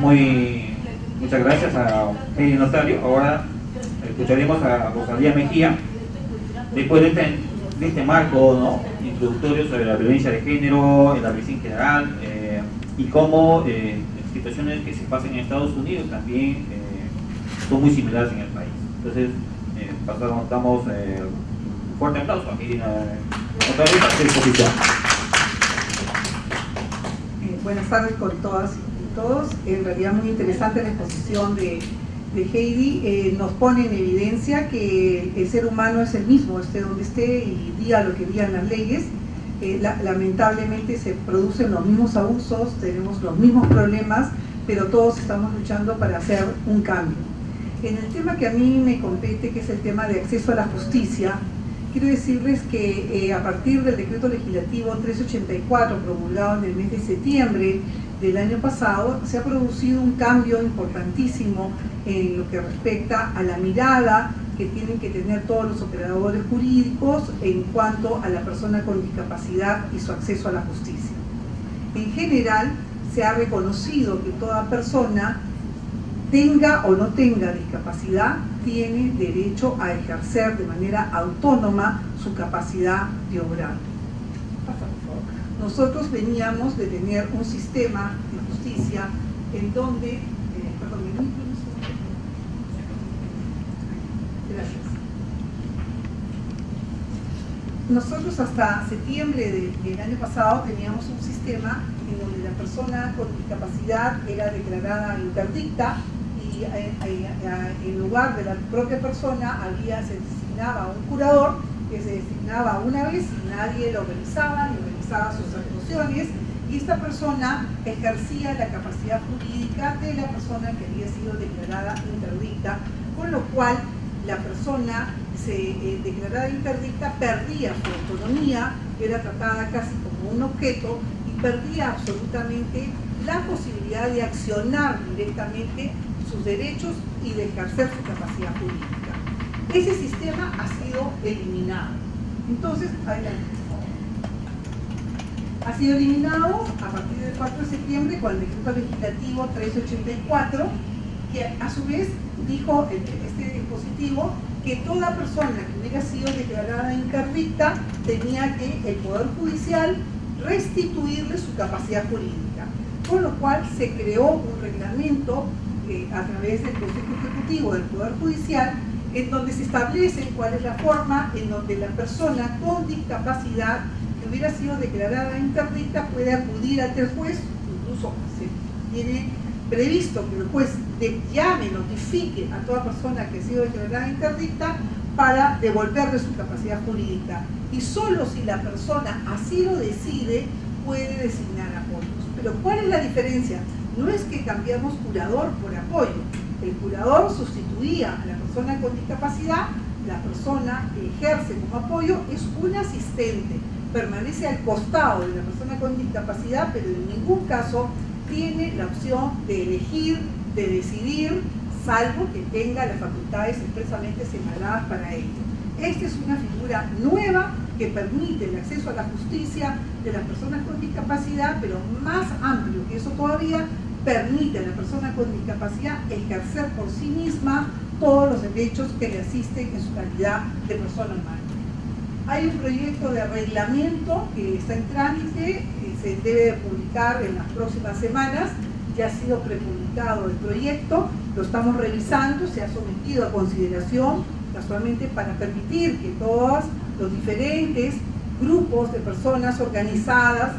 Muchas gracias a Heidi Notario. Ahora escucharemos a Rosalía Mejía. Después de este marco, ¿no?, introductorio sobre la violencia de género en la medicina general y cómo situaciones que se pasan en Estados Unidos también son muy similares en el país. Entonces, damos un fuerte aplauso a Heidi Notario para su exposición. Buenas tardes con todas y todos. En realidad muy interesante la exposición de Heidi. Nos pone en evidencia que el ser humano es el mismo, esté donde esté y diga lo que digan las leyes. Lamentablemente se producen los mismos abusos, tenemos los mismos problemas, pero todos estamos luchando para hacer un cambio. En el tema que a mí me compete, que es el tema de acceso a la justicia, quiero decirles que a partir del decreto legislativo 384 promulgado en el mes de septiembre del año pasado, se ha producido un cambio importantísimo en lo que respecta a la mirada que tienen que tener todos los operadores jurídicos en cuanto a la persona con discapacidad y su acceso a la justicia. En general, se ha reconocido que toda persona, tenga o no tenga discapacidad, tiene derecho a ejercer de manera autónoma su capacidad de obrar. Nosotros veníamos de tener un sistema de justicia en donde... Gracias. Nosotros hasta septiembre del año pasado teníamos un sistema en donde la persona con discapacidad era declarada interdicta y en lugar de la propia persona se designaba un curador que se designaba una vez y nadie lo revisaba ni revisaba sus actuaciones, y esta persona ejercía la capacidad jurídica de la persona que había sido declarada interdicta, con lo cual la persona declarada interdicta perdía su autonomía, era tratada casi como un objeto y perdía absolutamente la posibilidad de accionar directamente sus derechos y de ejercer su capacidad jurídica. Ese sistema ha sido eliminado. Entonces, adelante. Ha sido eliminado a partir del 4 de septiembre con el decreto legislativo 384, que a su vez dijo este dispositivo que toda persona que hubiera sido declarada interdicta tenía que el Poder Judicial restituirle su capacidad jurídica, con lo cual se creó un reglamento a través del Consejo Ejecutivo del Poder Judicial, en donde se establece cuál es la forma en donde la persona con discapacidad que hubiera sido declarada interdicta puede acudir ante el juez. Incluso se tiene previsto que el juez llame, notifique a toda persona que ha sido declarada interdicta para devolverle su capacidad jurídica. Y solo si la persona así lo decide, puede designar apoyos. Pero ¿cuál es la diferencia? No es que cambiamos curador por apoyo. El curador sustituía a la persona con discapacidad, la persona que ejerce como apoyo es un asistente, permanece al costado de la persona con discapacidad, pero en ningún caso tiene la opción de elegir, de decidir, salvo que tenga las facultades expresamente señaladas para ello. Esta es una figura nueva que permite el acceso a la justicia de las personas con discapacidad, pero más amplio que eso todavía, permite a la persona con discapacidad ejercer por sí misma todos los derechos que le asisten en su calidad de persona humana. Hay un proyecto de reglamento que está en trámite, se debe de publicar en las próximas semanas, ya ha sido prepublicado el proyecto, lo estamos revisando, se ha sometido a consideración casualmente para permitir que todos los diferentes grupos de personas organizadas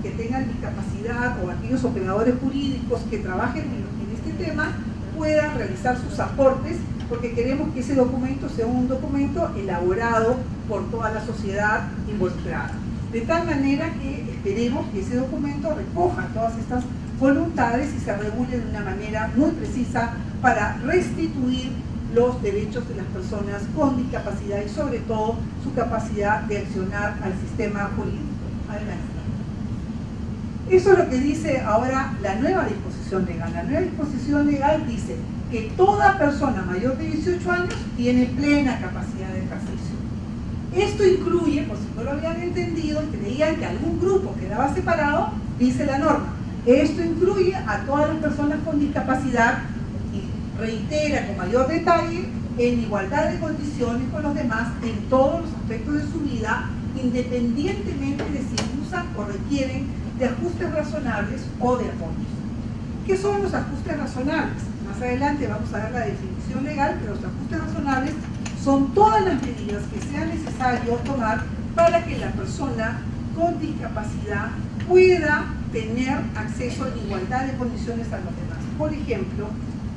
que tengan discapacidad o aquellos operadores jurídicos que trabajen en este tema puedan realizar sus aportes, porque queremos que ese documento sea un documento elaborado por toda la sociedad involucrada. De tal manera que esperemos que ese documento recoja todas estas voluntades y se regule de una manera muy precisa para restituir los derechos de las personas con discapacidad y sobre todo su capacidad de accionar al sistema jurídico. Adelante. Eso es lo que dice ahora la nueva disposición legal. La nueva disposición legal dice que toda persona mayor de 18 años tiene plena capacidad de ejercicio. Esto incluye, por si no lo habían entendido y creían que algún grupo quedaba separado, dice la norma, Esto incluye a todas las personas con discapacidad y reitera con mayor detalle en igualdad de condiciones con los demás en todos los aspectos de su vida, independientemente de si usan o requieren de ajustes razonables o de apoyos. ¿Qué son los ajustes razonables? Más adelante vamos a ver la definición legal, pero los ajustes razonables son todas las medidas que sea necesario tomar para que la persona con discapacidad pueda tener acceso en igualdad de condiciones a los demás. Por ejemplo,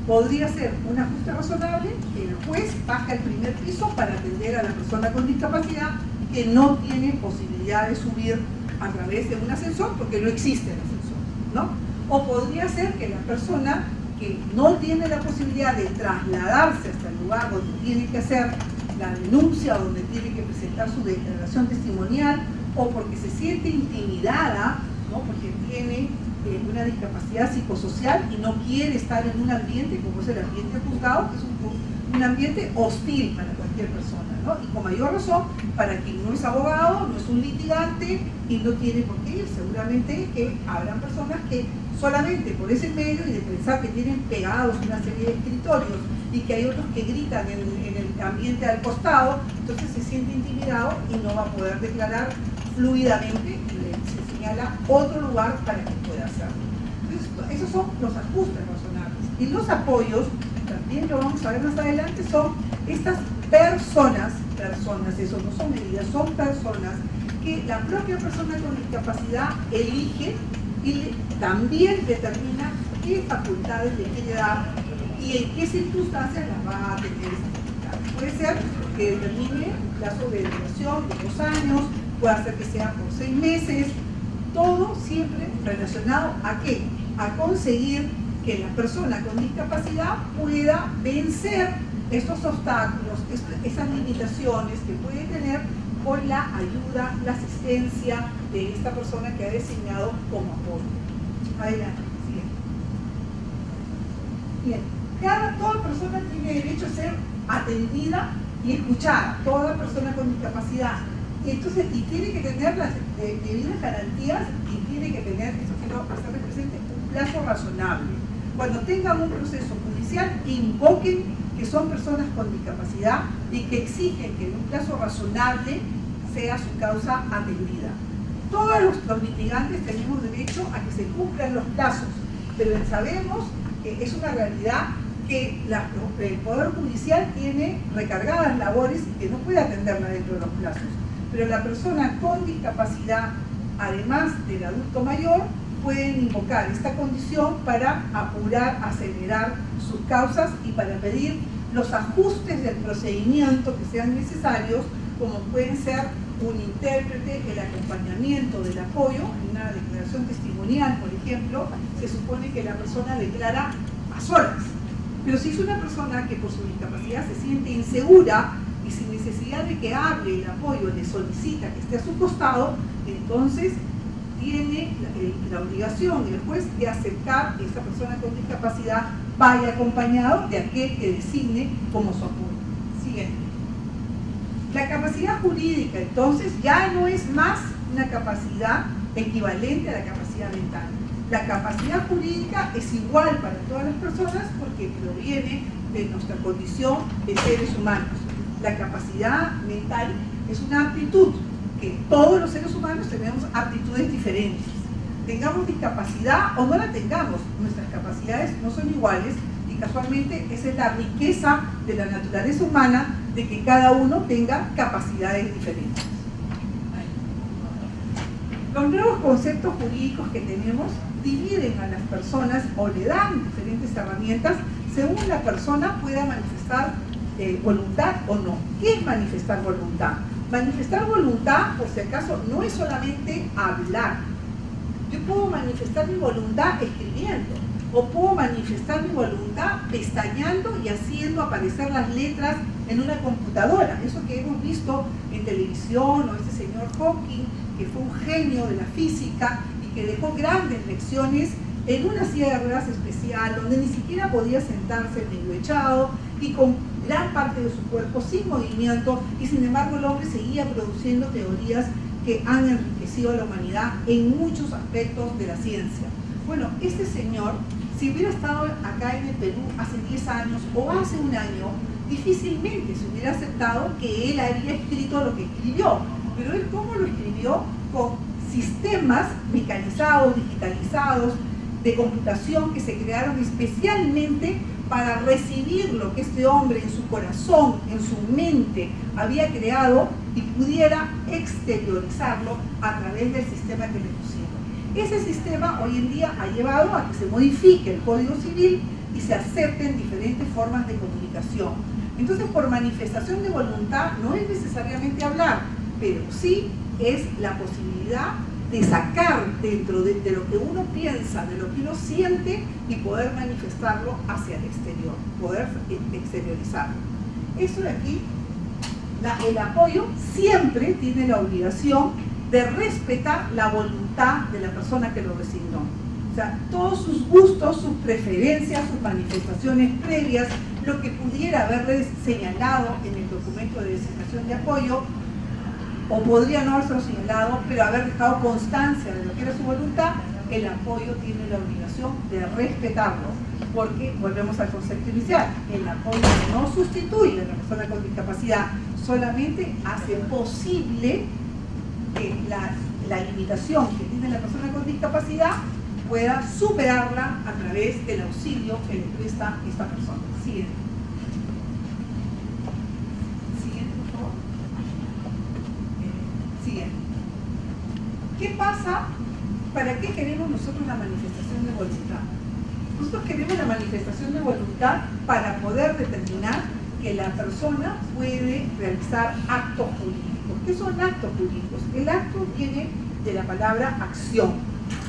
podría ser un ajuste razonable que el juez baja el primer piso para atender a la persona con discapacidad que no tiene posibilidad de subir a través de un ascensor porque no existe el ascensor, ¿no? O podría ser que la persona que no tiene la posibilidad de trasladarse hasta el lugar donde tiene que hacer la denuncia, donde tiene que presentar su declaración testimonial, o porque se siente intimidada, ¿no? Porque tiene una discapacidad psicosocial y no quiere estar en un ambiente como es el ambiente juzgado, que es un ambiente hostil para cualquier persona, ¿no? Y con mayor razón para quien no es abogado, no es un litigante y no tiene por qué ir. Seguramente que habrán personas que solamente por ese medio y de pensar que tienen pegados una serie de escritorios y que hay otros que gritan en el ambiente al costado, entonces se siente intimidado y no va a poder declarar fluidamente y se señala otro lugar para que pueda hacerlo. Entonces, esos son los ajustes razonables. Y los apoyos, también lo vamos a ver más adelante, son estas personas, eso no son medidas, son personas que la propia persona con discapacidad elige y también determina qué facultades le quiere dar y en qué circunstancias las va a tener esa facultad. Puede ser que determine un plazo de duración de 2 años, puede ser que sea por 6 meses, todo siempre relacionado ¿a qué? A conseguir que la persona con discapacidad pueda vencer estos obstáculos, esas limitaciones que puede tener con la ayuda, la asistencia de esta persona que ha designado como apoyo. Adelante, siguiente. Bien, toda persona tiene derecho a ser atendida y escuchada, toda persona con discapacidad. Entonces, y tiene que tener las debidas garantías y tiene que tener, eso quiero hacerles presente, un plazo razonable. Cuando tengan un proceso judicial, invoquen que son personas con discapacidad y que exigen que en un plazo razonable sea su causa atendida. Todos los litigantes tenemos derecho a que se cumplan los plazos, pero sabemos que es una realidad que el Poder Judicial tiene recargadas labores y que no puede atenderla dentro de los plazos. Pero la persona con discapacidad, además del adulto mayor, pueden invocar esta condición para apurar, acelerar sus causas y para pedir los ajustes del procedimiento que sean necesarios, como pueden ser un intérprete, el acompañamiento del apoyo, en una declaración testimonial, por ejemplo, se supone que la persona declara a solas. Pero si es una persona que por su discapacidad se siente insegura y sin necesidad de que hable el apoyo le solicita que esté a su costado, entonces tiene la obligación el juez de aceptar que esta persona con discapacidad vaya acompañado de aquel que designe como su apoyo. Siguiente. La capacidad jurídica, entonces, ya no es más una capacidad equivalente a la capacidad mental. La capacidad jurídica es igual para todas las personas porque proviene de nuestra condición de seres humanos. La capacidad mental es una aptitud, que todos los seres humanos tenemos aptitudes diferentes. Tengamos discapacidad o no la tengamos, nuestras capacidades no son iguales y casualmente esa es la riqueza de la naturaleza humana, de que cada uno tenga capacidades diferentes. Los nuevos conceptos jurídicos que tenemos dividen a las personas o le dan diferentes herramientas según la persona pueda manifestar voluntad o no. ¿Qué es manifestar voluntad? Manifestar voluntad, por si acaso, no es solamente hablar. Yo puedo manifestar mi voluntad escribiendo, o puedo manifestar mi voluntad pestañeando y haciendo aparecer las letras en una computadora. Eso que hemos visto en televisión, o este señor Hawking, que fue un genio de la física y que dejó grandes lecciones en una silla de ruedas especial, donde ni siquiera podía sentarse medio echado y con gran parte de su cuerpo sin movimiento, y sin embargo el hombre seguía produciendo teorías que han enriquecido a la humanidad en muchos aspectos de la ciencia. Bueno, este señor, si hubiera estado acá en el Perú hace 10 años o hace un año, difícilmente se hubiera aceptado que él había escrito lo que escribió. Pero él, ¿cómo lo escribió? Con sistemas mecanizados, digitalizados, de computación que se crearon especialmente para recibir lo que este hombre en su corazón, en su mente había creado y pudiera exteriorizarlo a través del sistema que le pusieron. Ese sistema hoy en día ha llevado a que se modifique el Código Civil y se acepten diferentes formas de comunicación. Entonces, por manifestación de voluntad no es necesariamente hablar, pero sí es la posibilidad de sacar dentro de lo que uno piensa, de lo que uno siente y poder manifestarlo hacia el exterior, poder exteriorizarlo. Eso de aquí, el apoyo siempre tiene la obligación de respetar la voluntad de la persona que lo designó. O sea, todos sus gustos, sus preferencias, sus manifestaciones previas, lo que pudiera haberle señalado en el documento de designación de apoyo, o podría no haberlo señalado, pero haber dejado constancia de lo que era su voluntad, el apoyo tiene la obligación de respetarlo, porque volvemos al concepto inicial, el apoyo no sustituye a la persona con discapacidad, solamente hace posible que la limitación que tiene la persona con discapacidad pueda superarla a través del auxilio que le presta esta persona. Siguiente. Siguiente, por favor. Siguiente. ¿Qué pasa? ¿Para qué queremos nosotros la manifestación de voluntad? Nosotros queremos la manifestación de voluntad para poder determinar que la persona puede realizar actos jurídicos. ¿Qué son actos jurídicos? El acto viene de la palabra acción.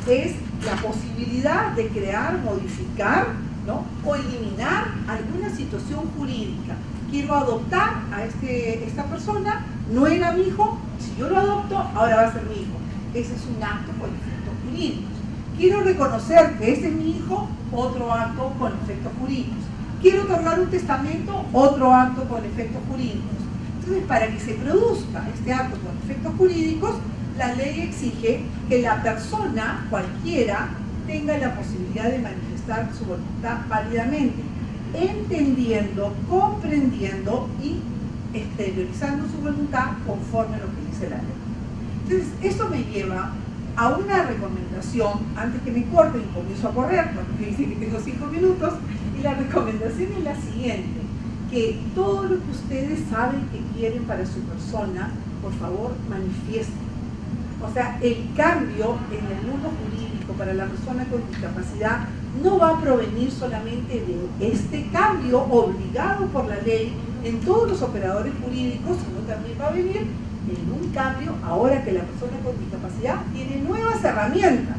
Es la posibilidad de crear, modificar, ¿no?, o eliminar alguna situación jurídica. Quiero adoptar a esta persona, no era mi hijo, si yo lo adopto, ahora va a ser mi hijo. Ese es un acto con efectos jurídicos. Quiero reconocer que este es mi hijo, otro acto con efectos jurídicos. Quiero otorgar un testamento, otro acto con efectos jurídicos. Entonces, para que se produzca este acto con efectos jurídicos, la ley exige que la persona, cualquiera, tenga la posibilidad de manifestar su voluntad válidamente, entendiendo, comprendiendo y exteriorizando su voluntad conforme a lo que dice la ley. Entonces, esto me lleva a una recomendación, antes que me corten y comienzo a correr, porque me dicen que tengo 5 minutos, y la recomendación es la siguiente: que todo lo que ustedes saben que quieren para su persona, por favor, manifiesten. O sea, el cambio en el mundo jurídico para la persona con discapacidad no va a provenir solamente de este cambio obligado por la ley en todos los operadores jurídicos, sino también va a venir en un cambio ahora que la persona con discapacidad tiene nuevas herramientas.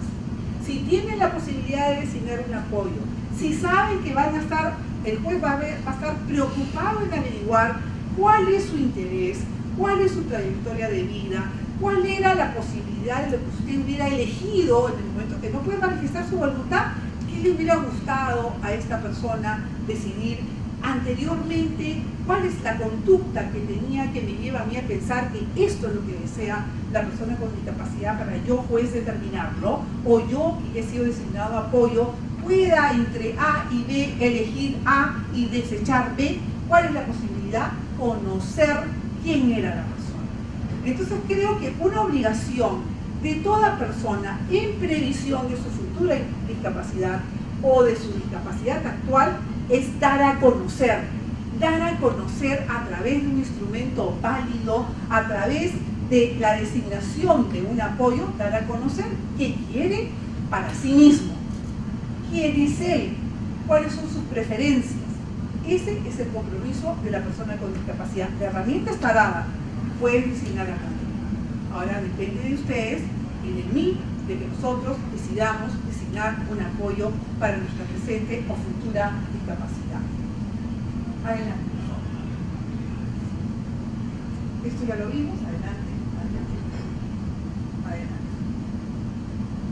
Si tienen la posibilidad de designar un apoyo, si saben que van a estar, el juez va a estar preocupado en averiguar cuál es su interés, cuál es su trayectoria de vida, cuál era la posibilidad de lo que usted hubiera elegido en el momento que no puede manifestar su voluntad, qué le hubiera gustado a esta persona decidir anteriormente, cuál es la conducta que tenía que me lleva a mí a pensar que esto es lo que desea la persona con discapacidad para yo, juez, determinarlo, o yo, que he sido designado apoyo, pueda entre A y B elegir A y desechar B. ¿Cuál es la posibilidad? Conocer quién era la persona. Entonces creo que una obligación de toda persona en previsión de su futura discapacidad o de su discapacidad actual es dar a conocer a través de un instrumento válido, a través de la designación de un apoyo, dar a conocer qué quiere para sí mismo, quién es él, cuáles son sus preferencias. Ese es el compromiso de la persona con discapacidad. La herramienta está dada, pueden designar a cambio. Ahora depende de ustedes y de mí, de que nosotros decidamos designar un apoyo para nuestra presente o futura discapacidad. Adelante, por favor. Esto ya lo vimos, adelante.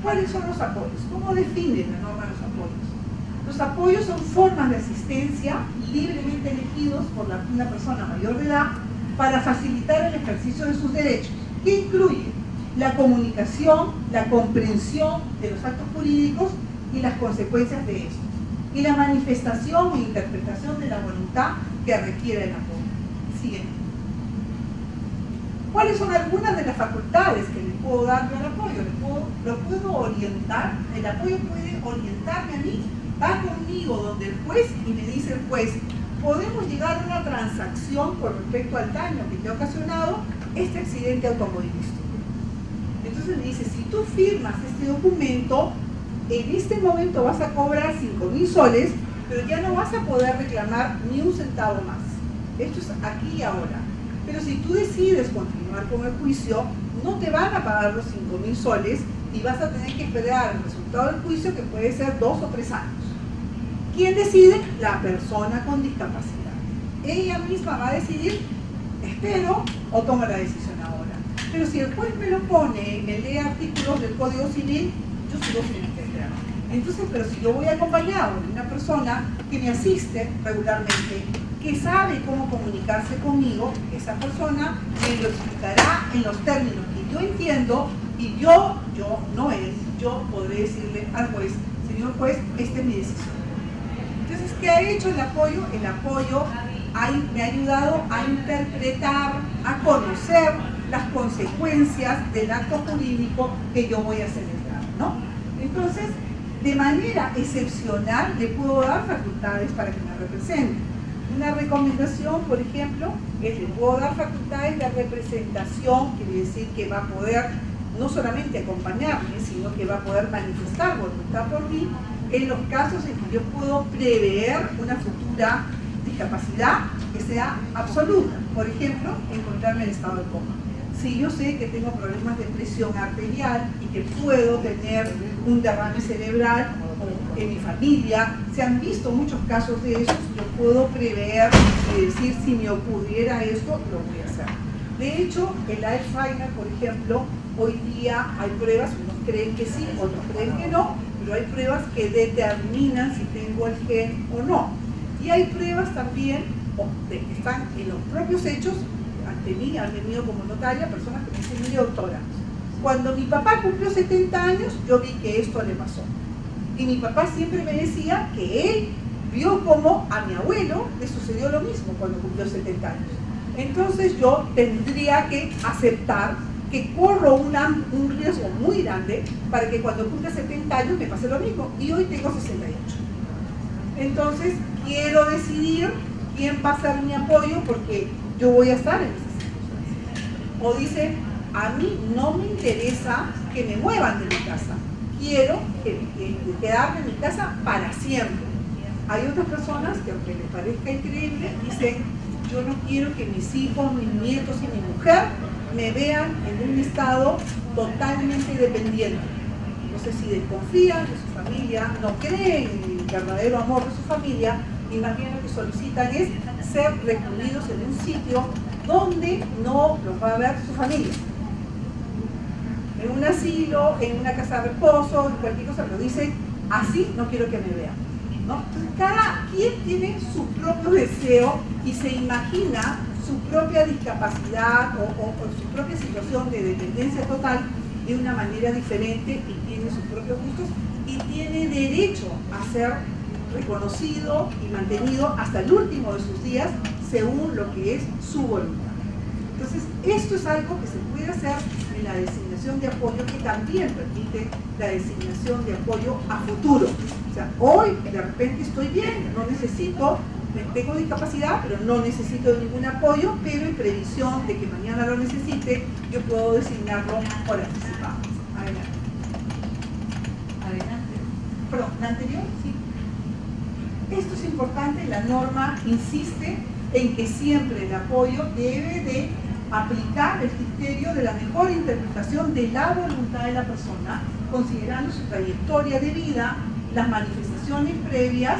¿Cuáles son los apoyos? ¿Cómo define la norma los apoyos? Los apoyos son formas de asistencia libremente elegidos por una persona mayor de edad para facilitar el ejercicio de sus derechos, que incluye la comunicación, la comprensión de los actos jurídicos y las consecuencias de esto, y la manifestación e interpretación de la voluntad que requiere el apoyo. Siguiente. ¿Cuáles son algunas de las facultades que le puedo dar yo al apoyo? Lo puedo orientar, el apoyo puede orientarme a mí, va conmigo donde el juez y me dice el juez, podemos llegar a una transacción con respecto al daño que te ha ocasionado este accidente automovilístico. Entonces me dice, si tú firmas este documento, en este momento vas a cobrar 5.000 soles, pero ya no vas a poder reclamar ni un centavo más. Esto es aquí y ahora. Pero si tú decides continuar con el juicio, no te van a pagar los 5.000 soles y vas a tener que esperar el resultado del juicio, que puede ser 2 o 3 años. ¿Quién decide? La persona con discapacidad. Ella misma va a decidir, espero o tomo la decisión ahora. Pero si el juez me lo pone, me lee artículos del Código Civil, yo sigo sin entender. Entonces, pero si yo voy acompañado de una persona que me asiste regularmente, que sabe cómo comunicarse conmigo, esa persona me lo explicará en los términos que yo entiendo, y yo no él, yo podré decirle al juez, señor juez, esta es mi decisión. Entonces, ¿qué ha hecho el apoyo? El apoyo me ha ayudado a interpretar, a conocer las consecuencias del acto jurídico que yo voy a celebrar, ¿no? Entonces, de manera excepcional le puedo dar facultades para que me represente. Una recomendación, por ejemplo, es le puedo dar facultades de representación, quiere decir que va a poder no solamente acompañarme, sino que va a poder manifestar voluntad por mí en los casos en que yo puedo prever una futura discapacidad que sea absoluta. Por ejemplo, encontrarme en estado de coma. Si yo sé que tengo problemas de presión arterial y que puedo tener un derrame cerebral en mi familia, se han visto muchos casos de eso, yo puedo prever y decir, si me ocurriera esto, lo voy a hacer. De hecho, el Alzheimer, por ejemplo, hoy día hay pruebas, unos creen que sí, otros creen que no, pero hay pruebas que determinan si tengo el gen o no. Y hay pruebas también que están en los propios hechos. Ante mí han venido como notaria personas que me dicen, mi doctora, cuando mi papá cumplió 70 años, yo vi que esto le pasó. Y mi papá siempre me decía que él vio como a mi abuelo le sucedió lo mismo cuando cumplió 70 años. Entonces yo tendría que aceptar que corro un riesgo muy grande para que cuando cumpla 70 años me pase lo mismo. Y hoy tengo 68. Entonces quiero decidir quién va a ser mi apoyo, porque yo voy a estar en esas circunstancias. O dice, a mí no me interesa que me muevan de mi casa, quiero quedarme en mi casa para siempre. Hay otras personas que, aunque les parezca increíble, dicen, yo no quiero que mis hijos, mis nietos y mi mujer me vean en un estado totalmente dependiente. No sé si desconfían de su familia, no creen en el verdadero amor de su familia, y más bien lo que solicitan es ser recluidos en un sitio donde no los va a ver su familia. En un asilo, en una casa de reposo, en cualquier cosa, pero dicen, así no quiero que me vean, ¿no? Entonces, cada quien tiene su propio deseo y se imagina su propia discapacidad o su propia situación de dependencia total de una manera diferente, y tiene sus propios gustos y tiene derecho a ser reconocido y mantenido hasta el último de sus días según lo que es su voluntad. Entonces, esto es algo que se puede hacer en la designación de apoyo, que también permite la designación de apoyo a futuro. O sea, hoy de repente estoy bien, no necesito, tengo discapacidad, pero no necesito ningún apoyo, pero en previsión de que mañana lo necesite, yo puedo designarlo por anticipado. Adelante. Adelante. Perdón, ¿la anterior? Sí. Esto es importante, la norma insiste en que siempre el apoyo debe de aplicar el criterio de la mejor interpretación de la voluntad de la persona, considerando su trayectoria de vida, las manifestaciones previas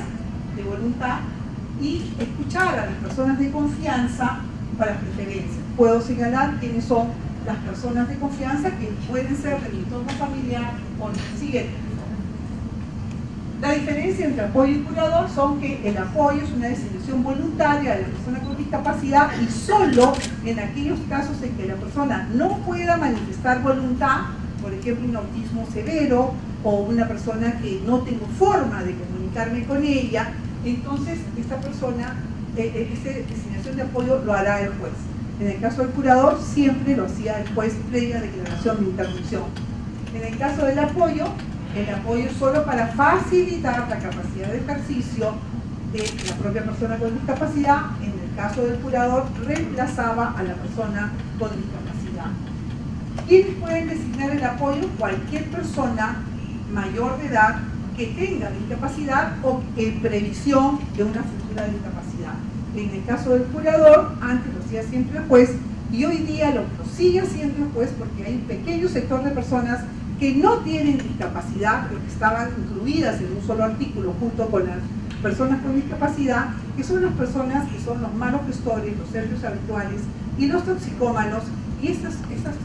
de voluntad, y escuchar a las personas de confianza para las preferencias. Puedo señalar quiénes son las personas de confianza, que pueden ser del entorno familiar o no. Siguiente. La diferencia entre apoyo y curador son que el apoyo es una designación voluntaria de la persona con discapacidad, y solo en aquellos casos en que la persona no pueda manifestar voluntad, por ejemplo un autismo severo o una persona que no tengo forma de comunicarme con ella, entonces esta persona, esa designación de apoyo lo hará el juez. En el caso del curador siempre lo hacía el juez previa declaración de interdicción. En el caso del apoyo, el apoyo es solo para facilitar la capacidad de ejercicio de la propia persona con discapacidad. En el caso del curador, reemplazaba a la persona con discapacidad. ¿Quiénes pueden designar el apoyo? Cualquier persona mayor de edad que tenga discapacidad o en previsión de una futura discapacidad. En el caso del curador, antes lo hacía siempre el juez y hoy día lo sigue haciendo el juez porque hay un pequeño sector de personas que no tienen discapacidad, pero que estaban incluidas en un solo artículo junto con las personas con discapacidad, que son las personas que son los malos gestores, los servicios habituales y los toxicómanos, y estos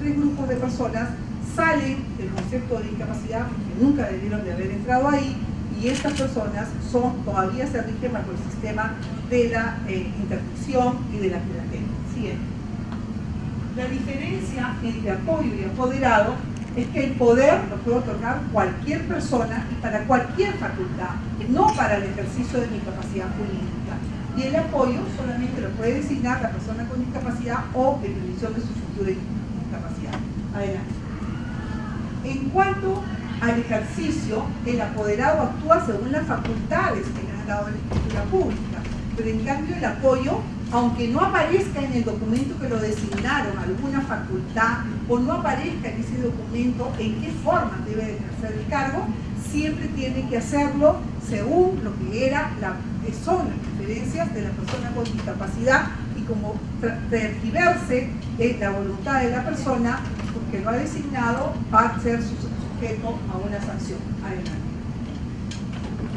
tres grupos de personas salen del concepto de discapacidad porque nunca debieron de haber entrado ahí, y estas personas todavía se rigen bajo el sistema de la interdicción y de la curatela. Siguiente. La diferencia entre apoyo y apoderado es que el poder lo puede otorgar cualquier persona y para cualquier facultad, no para el ejercicio de mi capacidad jurídica. Y el apoyo solamente lo puede designar la persona con discapacidad o en previsión de su futura discapacidad. Adelante. En cuanto al ejercicio, el apoderado actúa según las facultades que le han dado la escritura pública, pero en cambio el apoyo, aunque no aparezca en el documento que lo designaron alguna facultad o no aparezca en ese documento en qué forma debe de ejercer el cargo, siempre tiene que hacerlo según lo que son las preferencias de la persona con discapacidad, y como tergiverse la voluntad de la persona porque lo ha designado, va a ser sujeto a una sanción. Adelante.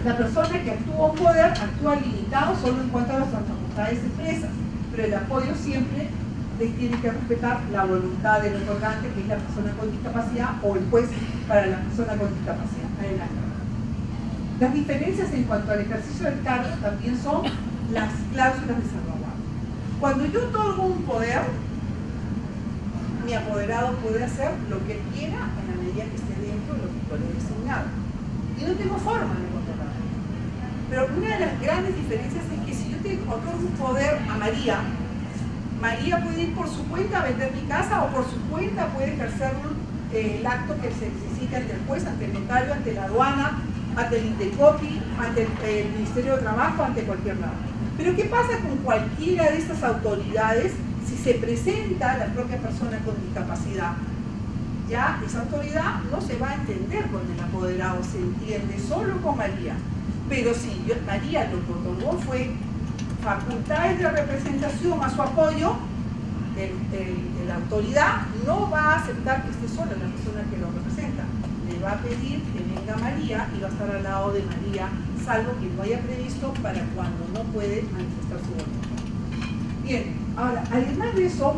La persona que actúa un poder actúa limitado solo en cuanto a las facultades expresas, pero el apoyo siempre tiene que respetar la voluntad del otorgante, que es la persona con discapacidad, o el juez para la persona con discapacidad. Adelante. Las diferencias en cuanto al ejercicio del cargo también son las cláusulas de salvaguardia. Cuando yo otorgo un poder, mi apoderado puede hacer lo que quiera en la medida que esté dentro de lo que yo le he designado. Y no tengo forma de controlarlo. Pero una de las grandes diferencias es que si yo te otorgo un poder a María, María puede ir por su cuenta a vender mi casa, o por su cuenta puede ejercer el acto que se necesita ante el juez, ante el notario, ante la aduana, ante el Indecopi, ante el Ministerio de Trabajo, ante cualquier lado. Pero ¿qué pasa con cualquiera de estas autoridades si se presenta la propia persona con discapacidad? Ya esa autoridad no se va a entender con el apoderado, se entiende solo con María. Pero si María lo que otorgó fue facultades de representación a su apoyo, la autoridad no va a aceptar que esté sola la persona que lo representa. Le va a pedir que venga María y va a estar al lado de María, salvo que lo haya previsto para cuando no puede manifestar su voluntad. Bien, ahora, además de eso,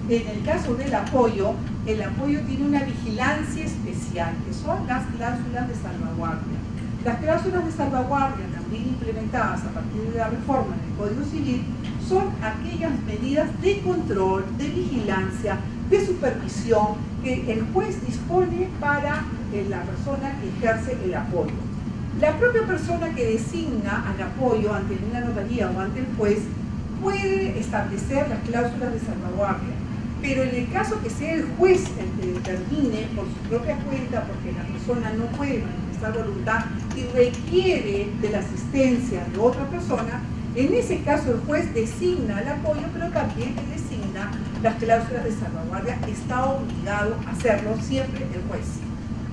en el caso del apoyo, el apoyo tiene una vigilancia especial, que son las cláusulas de salvaguardia. Las cláusulas de salvaguardia, también implementadas a partir de la reforma del Código Civil, son aquellas medidas de control, de vigilancia, de supervisión que el juez dispone para la persona que ejerce el apoyo. La propia persona que designa al apoyo ante una notaría o ante el juez puede establecer las cláusulas de salvaguardia, pero en el caso que sea el juez el que determine por su propia cuenta, porque la persona no puede manifestar voluntad y requiere de la asistencia de otra persona, en ese caso el juez designa el apoyo, pero también le designa las cláusulas de salvaguardia. Está obligado a hacerlo siempre el juez.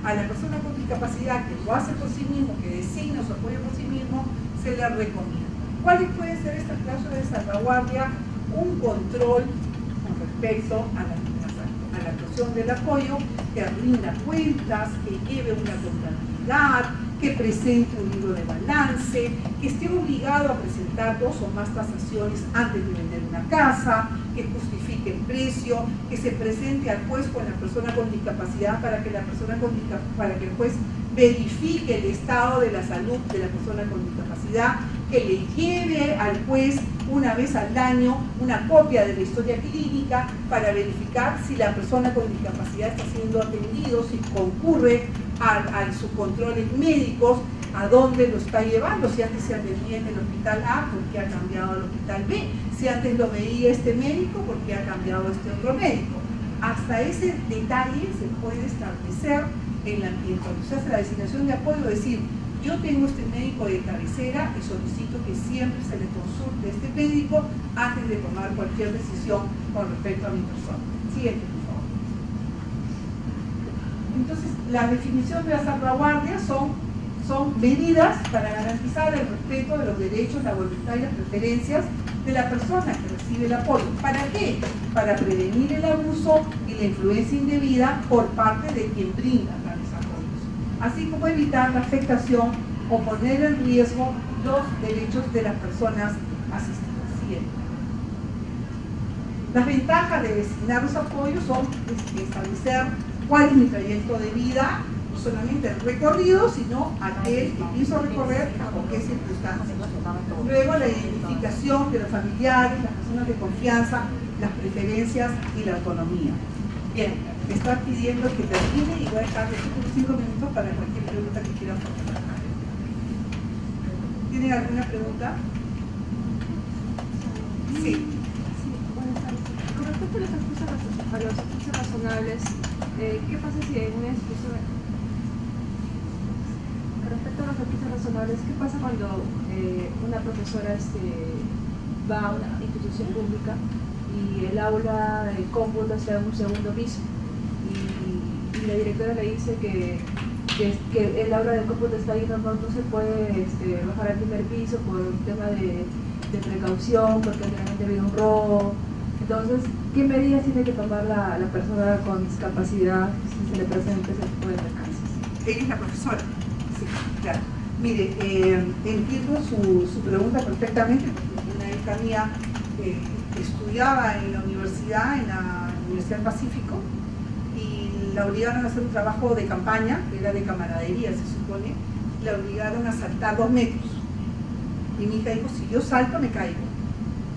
A la persona con discapacidad que lo hace por sí mismo, que designa su apoyo por sí mismo, se le recomienda. ¿Cuáles pueden ser estas cláusulas de salvaguardia? Un control con respecto a la actuación del apoyo, que rinda cuentas, que lleve una contabilidad, que presente un libro de balance, que esté obligado a presentar 2 o más tasaciones antes de vender una casa, que justifique el precio, que se presente al juez con la persona con discapacidad para que el juez verifique el estado de la salud de la persona con discapacidad, que le lleve al juez una vez al año una copia de la historia clínica para verificar si la persona con discapacidad está siendo atendido, si concurre a sus controles médicos, a dónde lo está llevando, si antes se atendía en el hospital A, ¿por qué ha cambiado al hospital B? Si antes lo veía este médico, ¿por qué ha cambiado este otro médico? Hasta ese detalle se puede establecer en la cuando se hace la designación de apoyo, decir, yo tengo este médico de cabecera y solicito que siempre se le consulte a este médico antes de tomar cualquier decisión con respecto a mi persona. Siguiente, por favor. Entonces, la definición de la salvaguardia son medidas para garantizar el respeto de los derechos, la voluntad y las preferencias de la persona que recibe el apoyo. ¿Para qué? Para prevenir el abuso y la influencia indebida por parte de quien brinda tales apoyos, así como evitar la afectación o poner en riesgo los derechos de las personas asistidas. Siguiente. Las ventajas de designar los apoyos son establecer cuál es mi trayecto de vida, no solamente el recorrido, sino aquel que pienso recorrer bajo qué circunstancias. Luego la identificación de los familiares, las personas de confianza, las preferencias y la autonomía. Bien, me están pidiendo que termine y voy a dejar de 5 minutos para cualquier pregunta que quieran formular. ¿Tienen alguna pregunta? Sí. Con respecto a los ajustes razonables, ¿qué pasa si en una institución... Con respecto a los ajustes razonables, ¿qué pasa cuando una profesora va a una institución pública y el aula de cómputo está en un segundo piso y la directora le dice que el aula de cómputo está ahí, no se puede bajar al primer piso por un tema de precaución, porque realmente ha habido un robo? Entonces, ¿qué medidas tiene que tomar la persona con discapacidad si se le presenta ese tipo de percances? Ella es la profesora. Sí, claro. Mire, entiendo su pregunta perfectamente, porque una hija mía estudiaba en la Universidad Pacífico, y la obligaron a hacer un trabajo de campaña, que era de camaradería, se supone, y la obligaron a saltar 2 metros. Y mi hija dijo, si yo salto me caigo.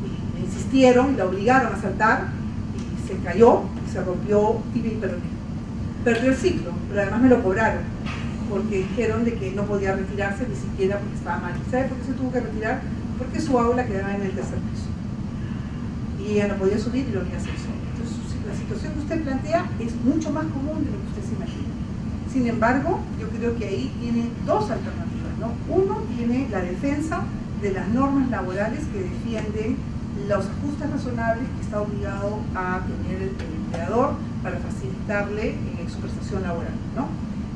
Y me insistieron, la obligaron a saltar, y se cayó, y se rompió tibia y peroné. Perdió el ciclo, pero además me lo cobraron, porque dijeron de que no podía retirarse ni siquiera porque estaba mal. ¿Sabe por qué se tuvo que retirar? Porque su aula quedaba en el 3er piso. Y ella no podía subir y lo iba a hacer sola. Entonces, la situación que usted plantea es mucho más común de lo que usted se imagina. Sin embargo, yo creo que ahí tiene 2 alternativas, ¿no? Uno tiene la defensa de las normas laborales que defienden los ajustes razonables que está obligado a tener el empleador para facilitarle su prestación laboral, ¿no?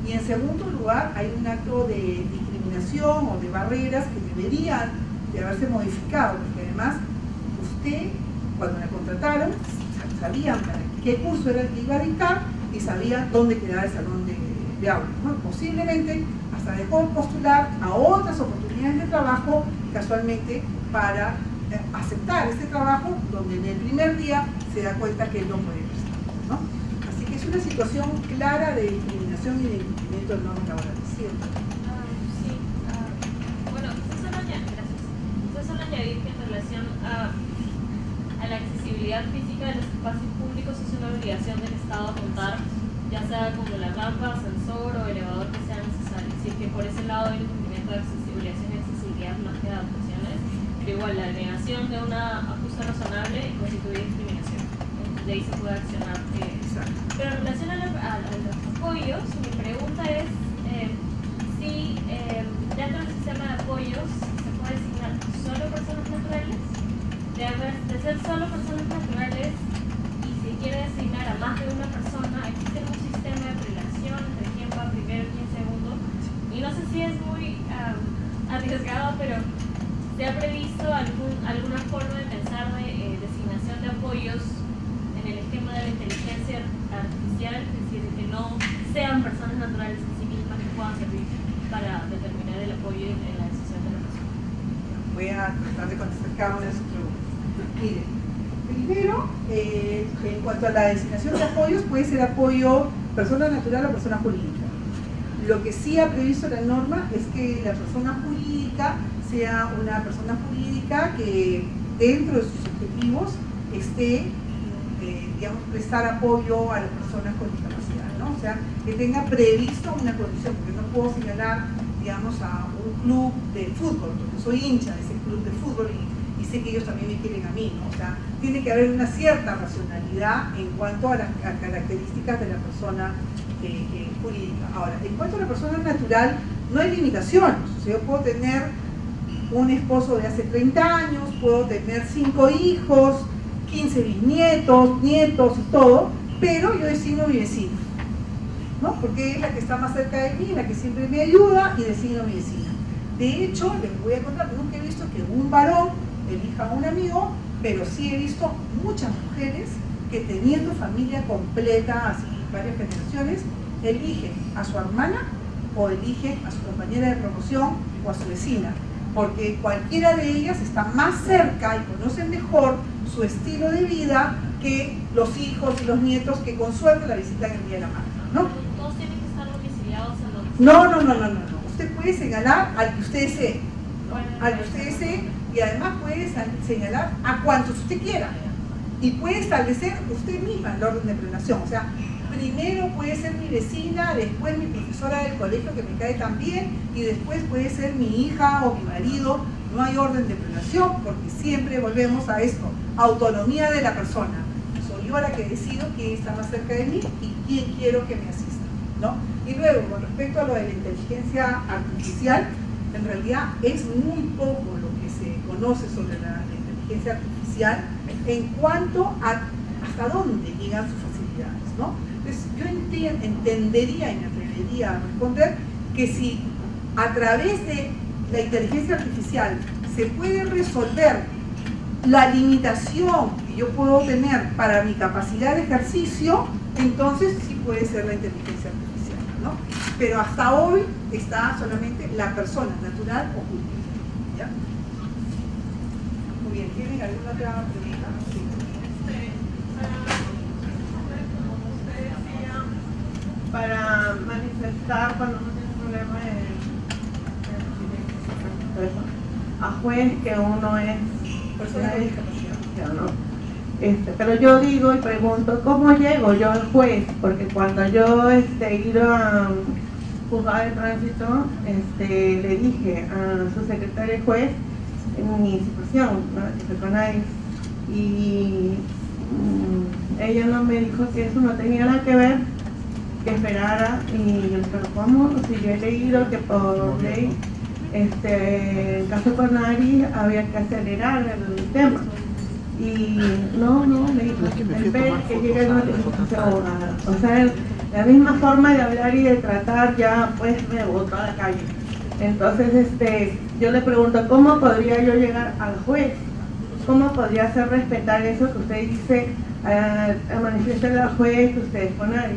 Y en segundo lugar, hay un acto de discriminación o de barreras que deberían de haberse modificado, porque además usted, cuando la contrataron, sabían qué curso era el que iba a dictar y sabían dónde quedaba el salón de aula, ¿no? Posiblemente hasta dejó postular a otras oportunidades de trabajo casualmente para aceptar este trabajo, donde en el primer día se da cuenta que él no puede prestarlo, ¿no? Así que es una situación clara de discriminación y de incumplimiento de normas laborales, ¿cierto? Bueno, ustedes solo añadir que en relación a la accesibilidad física de los espacios públicos es una obligación del Estado contar, ya sea con la rampa, ascensor o elevador que sea necesario. Así que por ese lado hay un cumplimiento de obligación y accesibilidad más que de adaptaciones, pero igual la negación de una ajuste razonable constituye discriminación. De ahí se puede accionar. Pero en relación a los apoyos, mi pregunta es si dentro del sistema de apoyos se puede designar solo personas naturales. De ser solo personas naturales, y si quiere designar a más de una persona, existe un sistema de prelación entre quién va primero y quién segundo. Y no sé si es muy arriesgado, pero ¿se ha previsto alguna forma de pensar de designación de apoyos en el esquema de la inteligencia artificial, es decir, que no sean personas naturales en sí mismas que puedan servir para determinar el apoyo en la decisión de la persona? Voy a tratar de contestar cada una de sus preguntas. Miren, primero, en cuanto a la designación de apoyos, puede ser apoyo persona natural o persona jurídica. Lo que sí ha previsto la norma es que la persona jurídica sea una persona jurídica que dentro de sus objetivos esté, digamos, prestar apoyo a las personas con discapacidad, ¿no? O sea, que tenga previsto una condición, porque no puedo señalar, digamos, a un club de fútbol, porque soy hincha de ese club de fútbol y sé que ellos también me quieren a mí, ¿no? O sea, tiene que haber una cierta racionalidad en cuanto a las características de la persona jurídica. Ahora, en cuanto a la persona natural, no hay limitaciones. O sea, yo puedo tener un esposo de hace 30 años, puedo tener 5 hijos, 15 bisnietos, nietos y todo, pero yo designo mi vecina, ¿no? Porque es la que está más cerca de mí, la que siempre me ayuda, y designo mi vecina. De hecho, les voy a contar, nunca he visto que un varón elija a un amigo, pero sí he visto muchas mujeres que, teniendo familia completa, así varias generaciones, eligen a su hermana o eligen a su compañera de promoción o a su vecina, porque cualquiera de ellas está más cerca y conoce mejor su estilo de vida que los hijos y los nietos que con suerte la visitan el día de la madre, ¿no? Todos tienen que estar domiciliados en donde... No. Usted puede señalar al que usted desee, ¿no? Al que usted desee, y además puede señalar a cuantos usted quiera. Y puede establecer usted misma el orden de prenación. O sea, primero puede ser mi vecina, después mi profesora del colegio que me cae tan bien, y después puede ser mi hija o mi marido. No hay orden de prenación, porque siempre volvemos a esto: autonomía de la persona. Soy yo la que decido quién está más cerca de mí y quién quiero que me asista, ¿no? Y luego, con respecto a lo de la inteligencia artificial, en realidad es muy poco lo que se conoce sobre la inteligencia artificial en cuanto a hasta dónde llegan sus facilidades, ¿no? Entonces, yo entendería y me atrevería a responder que si a través de la inteligencia artificial se puede resolver la limitación que yo puedo tener para mi capacidad de ejercicio, entonces sí puede ser la inteligencia artificial, ¿no? Pero hasta hoy está solamente la persona natural o jurídica, ¿ya? Muy bien, ¿tienen alguna otra pregunta? Sí. Para manifestar cuando uno tiene un problema a juez que uno es persona de discapacidad, ¿no? Pero yo digo y pregunto, ¿cómo llego yo al juez? Porque cuando yo he ido a juzgado de tránsito, le dije a su secretaria de juez en mi situación, ¿no? Que fue con AIS, y ella no me dijo que eso no tenía nada que ver, que esperara. Y yo, pero ¿cómo? Si yo he leído que por ley, en caso de Conari había que acelerar el tema. Y no, me dijo, espera que llegue el notificación abogada. O sea, la misma forma de hablar y de tratar ya pues me botó a la calle. Entonces yo le pregunto, ¿cómo podría yo llegar al juez? ¿Cómo podría hacer respetar eso que usted dice a manifestarle al juez que usted es Conari?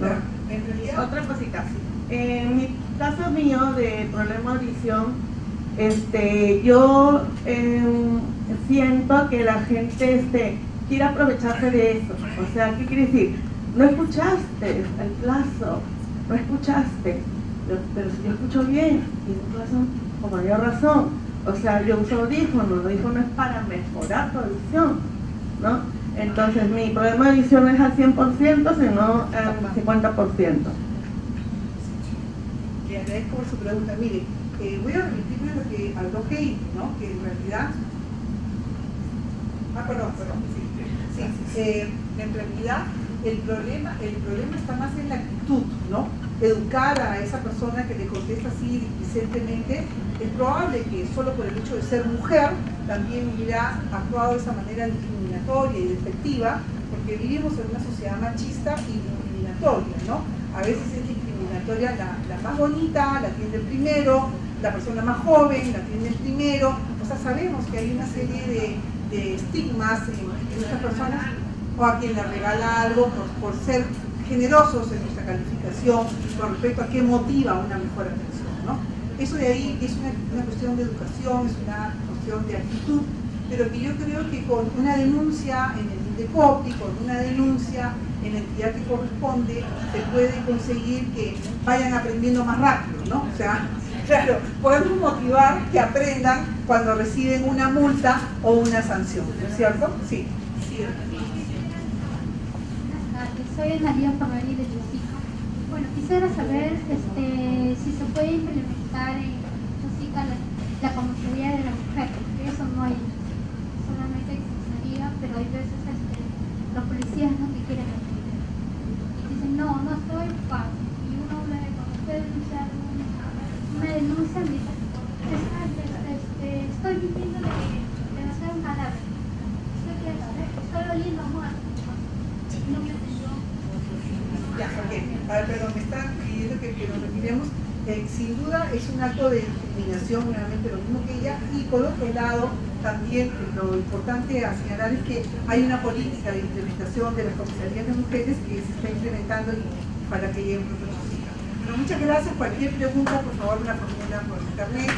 ¿No? Otra cosita. En mi caso mío de problema de audición, yo siento que la gente quiere aprovecharse de eso. O sea, ¿qué quiere decir? No escuchaste el plazo, no escuchaste, pero si yo escucho bien, tienes razón, con mayor razón. O sea, yo uso audífonos es para mejorar tu audición, ¿no? Entonces mi problema de audición no es al 100%, sino al 50%. Le agradezco por su pregunta. Mire, voy a repetirle lo que habló Heidi, ¿no? Que en realidad... perdón, sí. En realidad el problema está más en la actitud, ¿no? Educar a esa persona que le contesta así displicentemente. Es probable que solo por el hecho de ser mujer también hubiera actuado de esa manera discriminatoria y despectiva, porque vivimos en una sociedad machista y discriminatoria, ¿no? A veces es discriminatoria la más bonita, la atiende primero, la persona más joven, la atiende primero. O sea, sabemos que hay una serie de estigmas en estas personas, o a quien le regala algo por ser generosos en nuestra calificación con respecto a qué motiva una mejor atención, ¿no? Eso de ahí es una cuestión de educación, es una cuestión de actitud, pero que yo creo que con una denuncia en el INDECOPI, con una denuncia en la entidad que corresponde, se puede conseguir que vayan aprendiendo más rápido, ¿no? O sea, claro, podemos motivar que aprendan cuando reciben una multa o una sanción, ¿no es cierto? Sí. Soy María Pamari de Chusico. quisiera saber si se puede implementar en Chosica la comisaría de la mujer, porque eso no hay, solamente hay comisaría, pero hay veces los policías no te quieren atender. Y dicen, no estoy ocupado. Y uno cuando puede denunciar una denuncia, me dice, estoy viviendo de hacer un cadáver. Estoy oliendo a muerte. No me atendió. Ya, ok. A ver, perdón, me están pidiendo que nos retiremos. Sin duda es un acto de discriminación, nuevamente lo mismo que ella, y por otro lado también lo importante a señalar es que hay una política de implementación de las comisarías de mujeres que se está implementando y para que lleguen pronto a Chosica. Bueno, muchas gracias. Cualquier pregunta, por favor, me la formulan por internet.